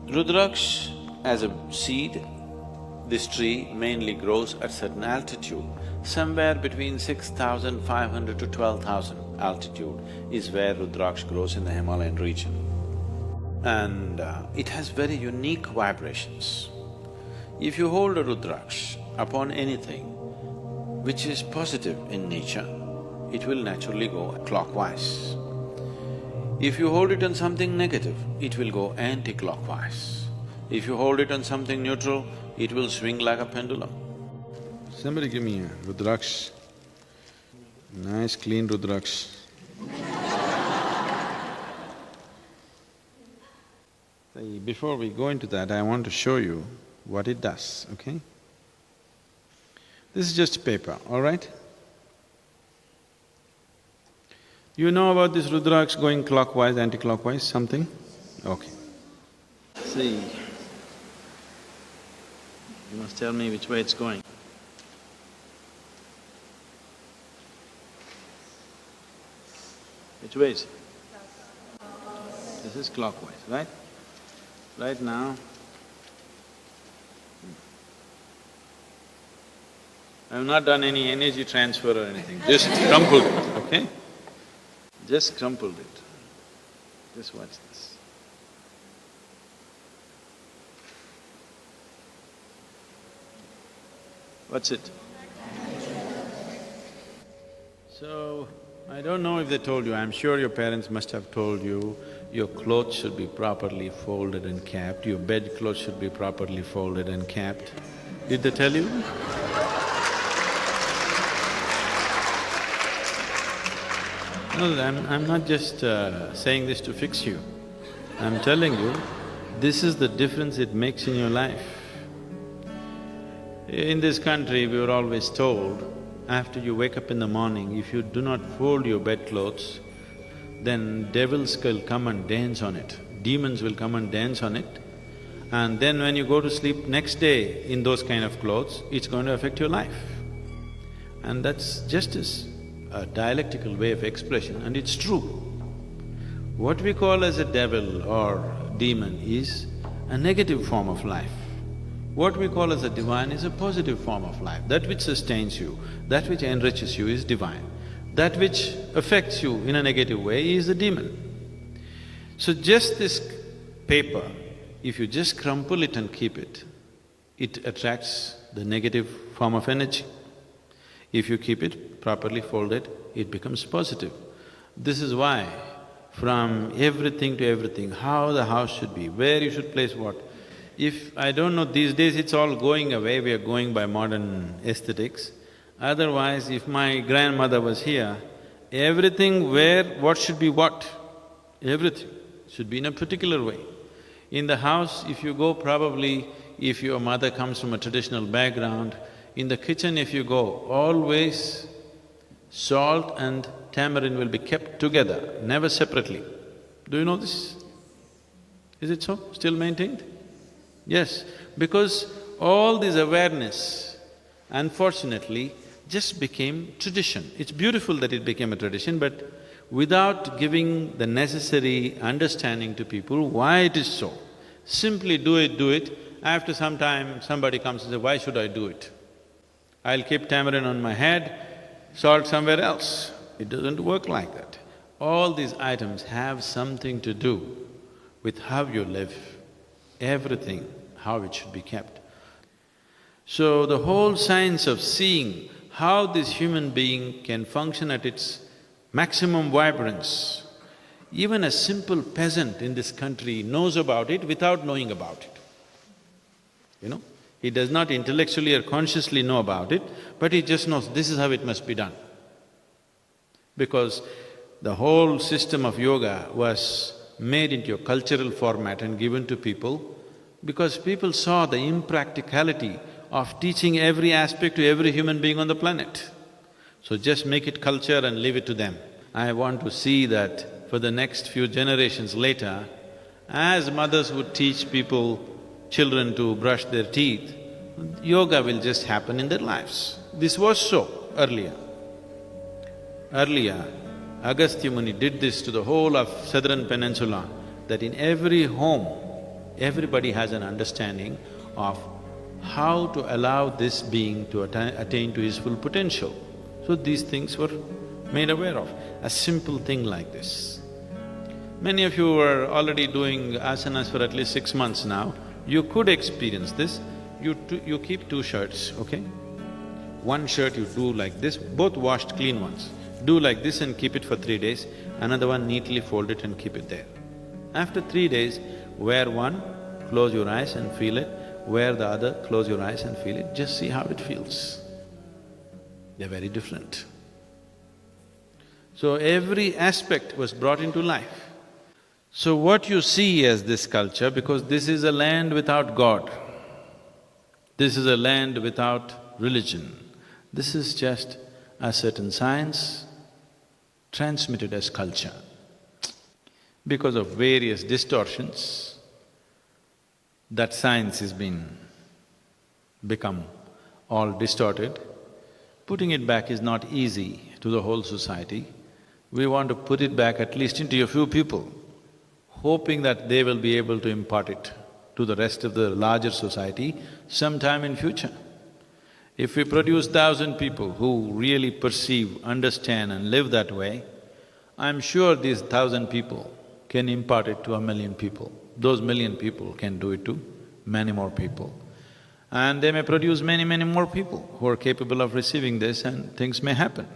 Rudraksh as a seed, this tree mainly grows at certain altitude. Somewhere between 6,500 to 12,000 altitude is where Rudraksh grows in the Himalayan region. And it has very unique vibrations. If you hold a Rudraksh upon anything which is positive in nature, it will naturally go clockwise. If you hold it on something negative, it will go anti-clockwise. If you hold it on something neutral, it will swing like a pendulum. Somebody give me a Rudraksh, nice clean Rudraksh. Before we go into that, I want to show you what it does, okay? This is just paper, all right? You know about this Rudraksh going clockwise, anti-clockwise, something? Okay. See, you must tell me which way it's going. Which way is it? This is clockwise, right? Right now, I have not done any energy transfer or anything, just crumpled it, okay? Just crumpled it. Just watch this. What's it? So, I don't know if they told you, I'm sure your parents must have told you, your clothes should be properly folded and kept, your bed clothes should be properly folded and kept. Did they tell you? No, I'm not just saying this to fix you. I'm telling you, this is the difference it makes in your life. In this country, we were always told, after you wake up in the morning, if you do not fold your bedclothes, then devils will come and dance on it, demons will come and dance on it, and then when you go to sleep next day in those kind of clothes, it's going to affect your life. And that's just a dialectical way of expression, and it's true. What we call as a devil or demon is a negative form of life. What we call as a divine is a positive form of life. That which sustains you, that which enriches you is divine. That which affects you in a negative way is the demon. So just this paper, if you just crumple it and keep it, it attracts the negative form of energy. If you keep it properly folded, it becomes positive. This is why from everything to everything, how the house should be, where you should place what. If… I don't know, these days it's all going away, we are going by modern aesthetics. Otherwise, if my grandmother was here, everything where what should be what, everything should be in a particular way. In the house, if you go probably, if your mother comes from a traditional background, in the kitchen if you go, always salt and tamarind will be kept together, never separately. Do you know this? Is it so? Still maintained? Yes, because all this awareness, unfortunately, just became tradition. It's beautiful that it became a tradition, but without giving the necessary understanding to people why it is so. Simply do it, after some time somebody comes and says, why should I do it? I'll keep tamarind on my head, salt somewhere else. It doesn't work like that. All these items have something to do with how you live, everything, how it should be kept. So the whole science of seeing how this human being can function at its maximum vibrance, even a simple peasant in this country knows about it without knowing about it. You know? He does not intellectually or consciously know about it, but he just knows this is how it must be done. Because the whole system of yoga was made into a cultural format and given to people because people saw the impracticality of teaching every aspect to every human being on the planet. So just make it culture and leave it to them. I want to see that for the next few generations later, as mothers would teach people, children to brush their teeth, yoga will just happen in their lives. This was so earlier. Earlier, Agastya Muni did this to the whole of southern peninsula, that in every home everybody has an understanding of how to allow this being to attain to his full potential. So these things were made aware of, a simple thing like this. Many of you are already doing asanas for at least 6 months now, you could experience this. You keep 2 shirts, okay? One shirt you do like this, both washed clean ones. Do like this and keep it for 3 days, another one neatly fold it and keep it there. After 3 days, wear one, close your eyes and feel it, wear the other, close your eyes and feel it, just see how it feels. They're very different. So every aspect was brought into life. So what you see as this culture, because this is a land without God, this is a land without religion, this is just a certain science transmitted as culture. Because of various distortions, that science has become all distorted. Putting it back is not easy to the whole society. We want to put it back at least into a few people, hoping that they will be able to impart it to the rest of the larger society sometime in future. If we produce 1,000 people who really perceive, understand and live that way, I'm sure these 1,000 people can impart it to 1,000,000 people. Those 1,000,000 people can do it to many more people. And they may produce many, many more people who are capable of receiving this and things may happen.